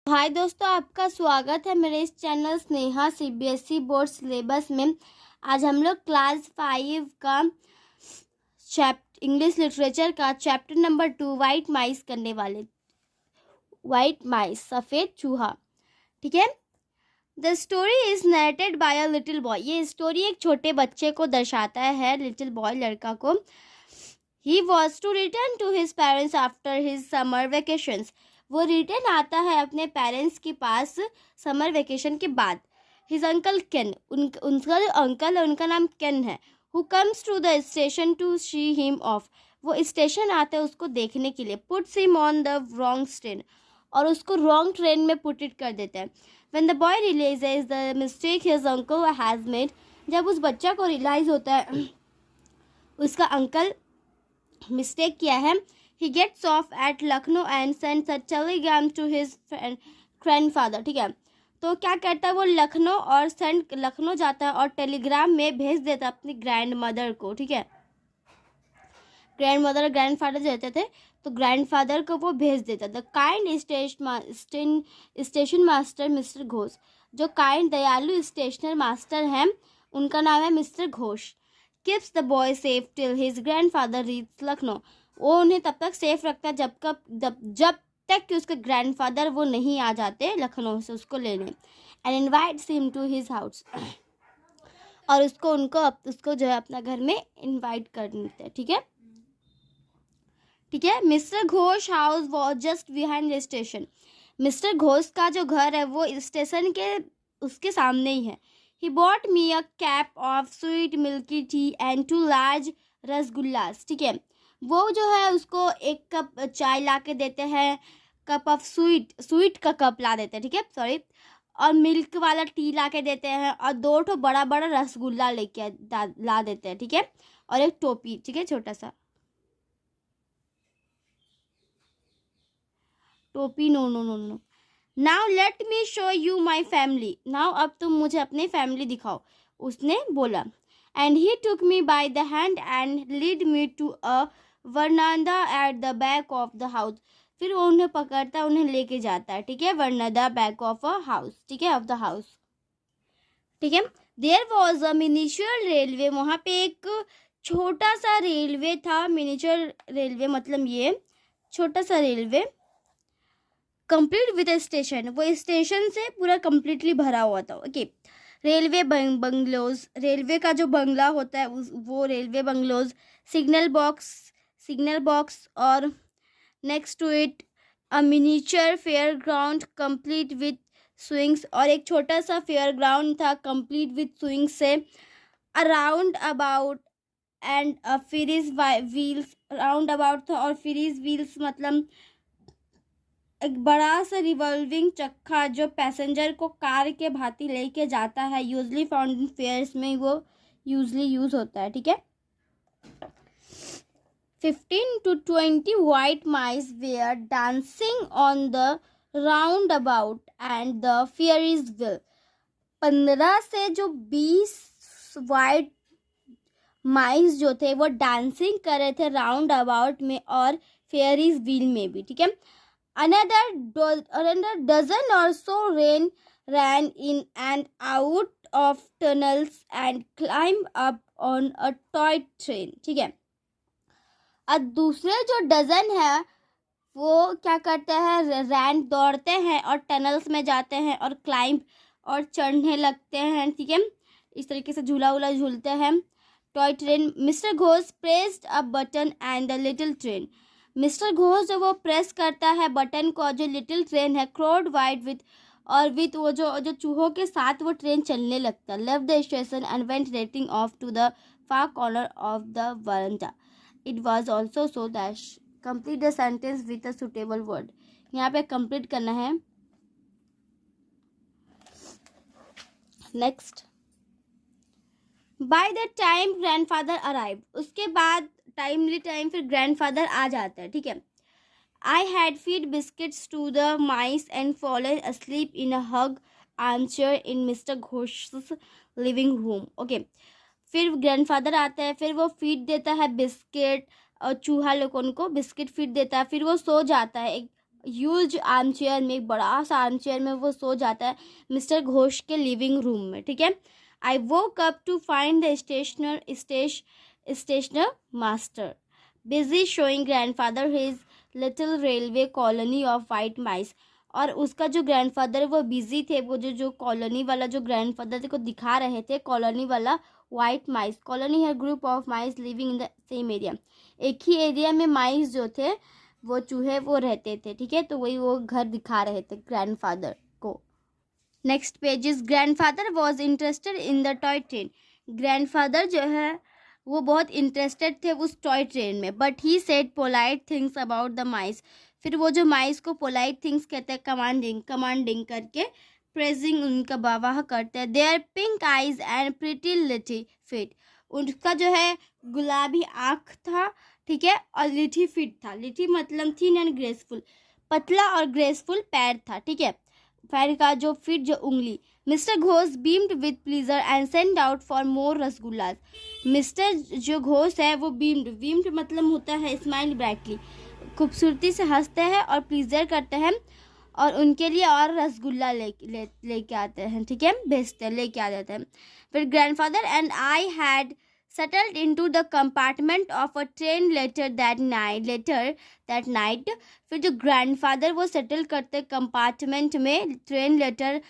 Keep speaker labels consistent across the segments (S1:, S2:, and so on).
S1: हाय दोस्तों, आपका स्वागत है मेरे इस channel Sneha CBSE board syllabus में। आज हम लोग क्लास 5 का इंग्लिश लिटरेचर का चैप्टर नंबर 2 वाइट माइस करने वाले। वाइट माइस, सफ़ेद चूहा। ठीक है। The story is narrated by a little boy. ये स्टोरी एक छोटे बच्चे को दर्शाता है, लिटिल बॉय, लड़का को। He was to return to his parents after his summer vacations. वो रिटर्न आता है अपने पेरेंट्स के पास समर वेकेशन के बाद। हिज अंकल केन, उनका जो अंकल है उनका नाम केन है। Who comes to the station to see him off. वो स्टेशन आता है उसको देखने के लिए। Puts him on the wrong train, और उसको रॉन्ग ट्रेन में पुट इट कर देता है। When the boy realises the mistake his uncle has made. जब उस बच्चा को रियलाइज होता है उसका अंकल मिस्टेक किया है, he gets off at Lucknow and sends a telegram to his grandfather। ठीक है, तो क्या करता है वो लखनऊ जाता है और टेलीग्राम में भेज देता है अपनी ग्रैंड मदर को। ठीक है, ग्रैंड मदर और ग्रैंड फादर जो रहते थे तो ग्रैंड फादर को वो भेज देता। The kind station master mister Ghosh. जो काइंड दयालु स्टेशनर मास्टर हैं उनका नाम है mister Ghosh. Keeps the boy safe till his grand father reach Lucknow. वो उन्हें तब तक सेफ रखता है जब तक कि उसके ग्रैंडफादर वो नहीं आ जाते लखनऊ से उसको लेने। And invites him to his house. और उसको जो है अपना घर में इनवाइट कर देते हैं। ठीक है। Mister Ghosh house was just behind the station. Mister Ghosh का जो घर है वो स्टेशन के उसके सामने ही है। He bought me a cup of sweet milky tea and 2 large rasgullas. ठीक है, वो जो है उसको एक कप चाय ला के देते हैं, कप ऑफ स्वीट का कप ला देते हैं। ठीक है, सॉरी, और मिल्क वाला टी ला के देते हैं, और 2 बड़ा बड़ा रसगुल्ला लेके ला देते हैं। ठीक है, और एक टोपी। ठीक है, छोटा सा टोपी। No no no no. Now let me show you my family. Now अब तुम मुझे अपनी फैमिली दिखाओ, उसने बोला। And he took me by the hand and lead me to a veranda at the back of the house. फिर वो उन्हें पकड़ता, उन्हें लेके जाता है। ठीक है, veranda back of a house. ठीक है, ऑफ द हाउस। ठीक है, there was a miniature railway. वहाँ पे एक छोटा सा रेलवे था। मिनिएचर रेलवे मतलब ये छोटा सा रेलवे। कंप्लीट विद स्टेशन, वो स्टेशन से पूरा कंप्लीटली भरा हुआ था। ओके, रेलवे बंगलोज, रेलवे का जो बंगला होता है वो रेलवे बंगलोज। सिग्नल बॉक्स और next to it a miniature fairground complete with swings. और एक छोटा सा फेयर ग्राउंड था कंप्लीट विद स्विंग्स से। Around about and a Ferris wheels. Round about था और फ्रीज व्हील्स मतलब एक बड़ा सा रिवॉल्विंग चक्का जो पैसेंजर को कार के भांति लेके जाता है। यूजली फाउंड इन फेयर्स में वो यूजली यूज होता है। ठीक है, 15 to 20 white mice were dancing on the roundabout and the Ferris wheel। 15 से जो 20 वाइट माइस जो थे वो डांसिंग कर रहे थे राउंड अबाउट में और फेयरीज व्हील में भी। ठीक है, another dozen or so ran in and out of tunnels and climbed up on a toy train। ठीक है, और दूसरे जो डजन है वो क्या करते हैं, रैन दौड़ते हैं और टनल्स में जाते हैं और क्लाइंब और चढ़ने लगते हैं। ठीक है, इस तरीके से झूला वूला झूलते हैं। Toy train. Mister Ghosh pressed a button and the little train. Mister Ghosh जो वो प्रेस करता है बटन को, जो लिटिल ट्रेन है क्रोड वाइड विथ वो जो चूहों के साथ वो ट्रेन चलने लगता है। Left the station and went rattling off to the far corner of the veranda. It was also so that complete the sentence with a suitable word. यहाँ पे कंप्लीट करना है। Next, by the time grandfather arrive. उसके बाद time फिर grandfather आ जाता है। ठीक है, I had feed biscuits to the mice and fallen asleep in a huge armchair in mister Ghosh living room. Okay, फिर ग्रैंडफादर आता है, फिर वो फीड देता है बिस्किट और चूहा लोग उनको बिस्किट फीड देता है, फिर वो सो जाता है। ह्यूज आर्म चेयर में, एक बड़ा सा आर्म चेयर में वो सो जाता है मिस्टर घोष के लिविंग रूम में, ठीक है। I woke up to find the stationer master busy showing grandfather his little railway colony of white mice. और उसका जो ग्रैंडफादर वो बिजी थे, वो जो कॉलोनी वाला जो ग्रैंडफादर को दिखा रहे थे, कॉलोनी वाला वाइट माइस। कॉलोनी है group of mice living in the same area, एक ही एरिया में माइस जो थे वो चूहे वो रहते थे, ठीक है। तो वही वो घर दिखा रहे थे ग्रैंडफादर को। Next page is grandfather was interested in the toy train. Grandfather जो है वो बहुत इंटरेस्टेड थे उस टॉय ट्रेन में, but he said polite things about the माइस। फिर वो जो माइस को पोलाइट थिंग्स कहते हैं, कमांडिंग करके प्रेजिंग उनका वाह करते हैं। Their pink eyes and pretty little feet. उनका जो है गुलाबी आँख था, ठीक है, और लिटी फीट था। लिटी मतलब थिन एंड ग्रेसफुल, पतला और ग्रेसफुल पैर था, ठीक है। पैर का जो फीट जो उंगली। Mister Ghosh बीम्ड with pleaser and send out for more rasgullas. Mister जो घोष है वो बीम्ड मतलब होता है स्माइल ब्राइटली, खूबसूरती से हंसते हैं और प्लीजर करते हैं और उनके लिए और रसगुल्ला लेके आते हैं, ठीक है, भेजते हैं, लेके आ जाते हैं। फिर grandfather and I had settled into the compartment of a train later that night। फिर जो ग्रैंडफादर वो सेटल करते कंपार्टमेंट में ट्रेन लेटर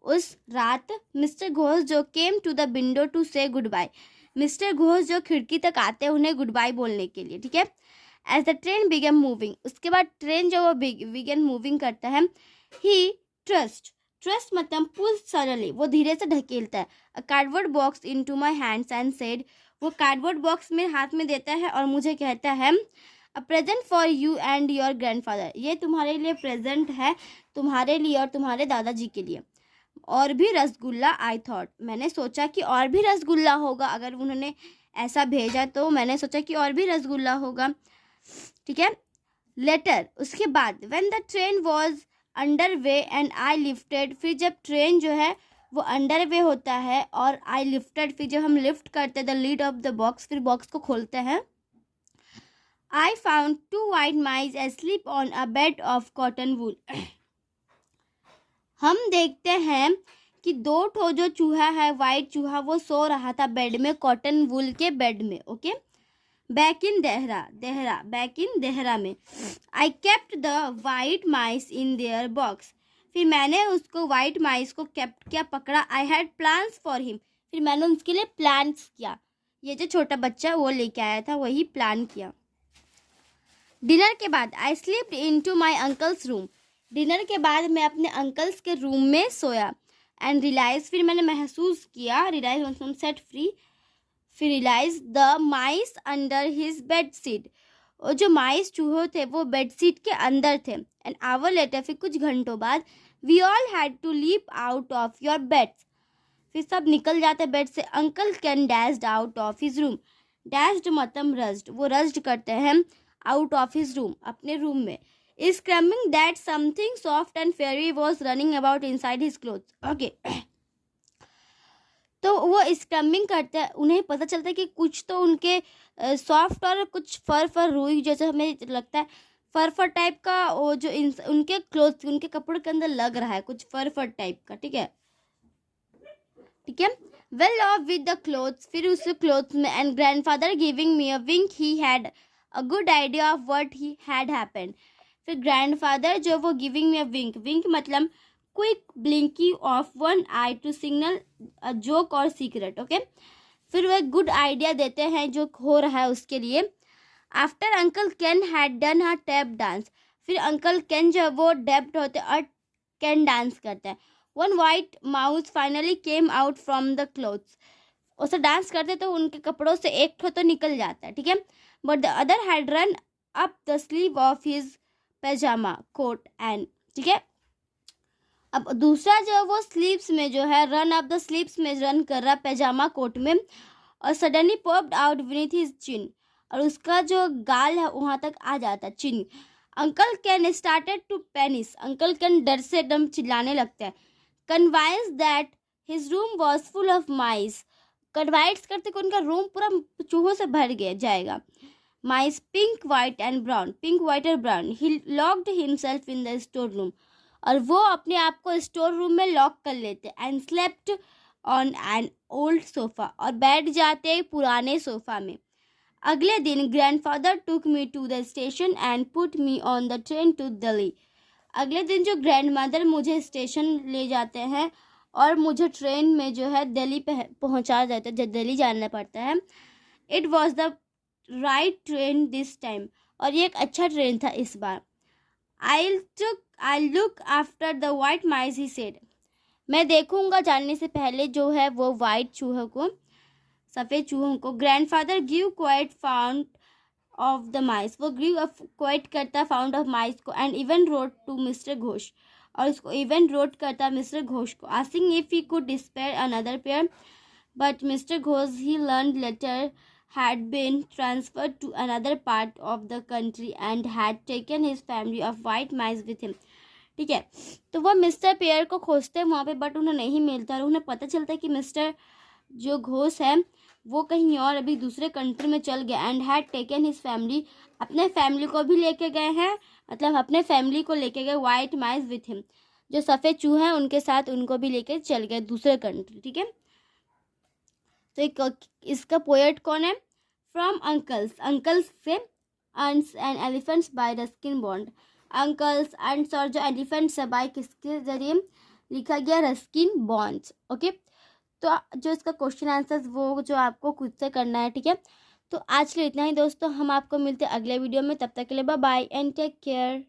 S1: उस रात। मिस्टर घोष जो came to the window to say goodbye. Mister Ghosh जो खिड़की तक आते हैं उन्हें गुड बाय बोलने के लिए, ठीक है। As the train began moving, उसके बाद ट्रेन जो वो बिगन मूविंग करता है। ही ट्रस्ट मतलब पुल सडनली, वो धीरे से ढकेलता है। A cardboard box into my hands and said, वो कार्डबोर्ड बॉक्स मेरे हाथ में देता है और मुझे कहता है a present for you and your grandfather. ये तुम्हारे लिए प्रेजेंट है, तुम्हारे लिए और तुम्हारे दादाजी के लिए। और भी रसगुल्ला, आई थॉट, मैंने सोचा कि और भी रसगुल्ला होगा, अगर उन्होंने ऐसा भेजा तो मैंने सोचा कि और भी रसगुल्ला होगा, ठीक है। लेटर, उसके बाद when the train was under way and I lifted, फिर जब ट्रेन जो है वो अंडर वे होता है और आई लिफ्टेड, फिर जब हम लिफ्ट करते हैं the lead of the box, फिर बॉक्स को खोलते हैं। I found 2 white mice asleep on a bed of cotton wool। हम देखते हैं कि 2 ठो जो चूहा है, वाइट चूहा, वो सो रहा था बेड में, कॉटन वूल के बेड में, ओके। बैक इन देहरा में। I kept the white mice in their box, फिर मैंने उसको वाइट माइस को केप्ट किया, पकड़ा। I had plans for him, फिर मैंने उसके लिए प्लान्स किया। ये जो छोटा बच्चा वो लेके आया था वही प्लान किया। डिनर के बाद I slept into my uncle's room, dinner के बाद मैं अपने अंकल्स के रूम में सोया। एंड रियलाइज, फिर मैंने महसूस किया, रियलाइज मतलब सेट फ्री, फिर realise the mice under his bed sheet, और जो माइस चूहे थे वो बेड सीट के अंदर थे। एन आवर लेटर, फिर कुछ घंटों बाद, we all had to leap out of your beds, फिर सब निकल जाते बेड से। Uncle Ken dashed out of his room, dashed मतलब रज्ड, वो रज्ड करते हैं आउट ऑफ हिज रूम, अपने रूम में। Screaming that something soft and furry was running about inside his clothes, okay. तो वो स्क्रैमिंग करते हैं, उन्हें पता चलता है कि कुछ तो उनके सॉफ्ट और कुछ फर रुई जैसे हमें लगता है, फर टाइप का, वो जो उनके क्लोथ, उनके कपड़ों के अंदर लग रहा है कुछ फर टाइप का, ठीक है। Well off with the clothes, फिर उस क्लोथ्स में। And grandfather giving me a wink, he had a good idea of what he had happened. फिर ग्रैंडफादर जो वो गिविंग मी अ विंक मतलब quick blinking of one eye to signal a joke और secret, okay. फिर वो एक good idea देते हैं जो हो रहा है उसके लिए। After uncle can had done a tap dance, फिर अंकल कैन जो वो डेप्ट होते और कैन डांस करते हैं। One white mouse finally came out from the clothes, उसे डांस करते तो उनके कपड़ों से एक ठो तो निकल जाता है, ठीक है। But the other had run up the sleeve of his pyjama coat and, ठीक है। अब दूसरा जो वो स्लीव्स में जो है रन अप द स्लीव्स में रन कर रहा पैजामा कोट में, और suddenly popped out beneath his chin, और उसका जो गाल है वहाँ तक आ जाता है, chin. Uncle Ken started to panic, uncle Ken डर से एकदम चिल्लाने लगते हैं। Convinced that his room was full of mice, convinced करते कि उनका रूम पूरा चूहों से भर गया जाएगा। mice pink, white and brown, pink, white और brown. He locked himself in the store room. और वो अपने आप को स्टोर रूम में लॉक कर लेते. And slept on an old sofa. और बैठ जाते पुराने सोफा में. अगले दिन grandfather took me to the station and put me on the train to Delhi. अगले दिन जो ग्रैंडमदर मुझे स्टेशन ले जाते हैं और मुझे ट्रेन में जो है दिल्ली पे पहुंचा देते हैं, जब दिल्ली जाना पड़ता है. It was the right train this time. और ये एक अच्छा ट्रेन था इस बार. I look after the white mice he said. मैं देखूंगा जाने से पहले जो है वो वाइट चूहों को, सफ़ेद चूहों को. Grandfather give quite fond of the mice. वो गिव क्वाइट करता फाउंड ऑफ माइस को. And even wrote to mister Ghosh. और उसको इवन रोड करता मिस्टर घोष को. Asking if he could spare another pair. But mister Ghosh he learn later had been transferred to another part of the country and had taken his family of white mice with him. ठीक है, तो वो mister pair को खोजते हैं वहाँ पे, but उन्हें नहीं मिलता. और उन्हें पता चलता है कि मिस्टर जो घोष है वो कहीं और अभी दूसरे कंट्री में चल गया. And had taken his family. अपने फैमिली को भी लेके गए हैं, मतलब अपने फैमिली को लेके गए वाइट माइस विथ हिम. जो सफ़ेद चूहे हैं उनके साथ उनको भी लेके चल गए दूसरे कंट्री. ठीक है, तो इसका पोएट कौन है? From uncles. अंकल्स से aunts and elephants by Ruskin Bond. Uncles aunts और जो एलिफेंट्स है बाय किसके जरिए लिखा गया? Ruskin bonds. ओके, तो जो इसका क्वेश्चन आंसर वो जो आपको खुद से करना है. ठीक है, तो आज के लिए इतना ही दोस्तों. हम आपको मिलते हैं अगले वीडियो में. तब तक के लिए bye bye and take care.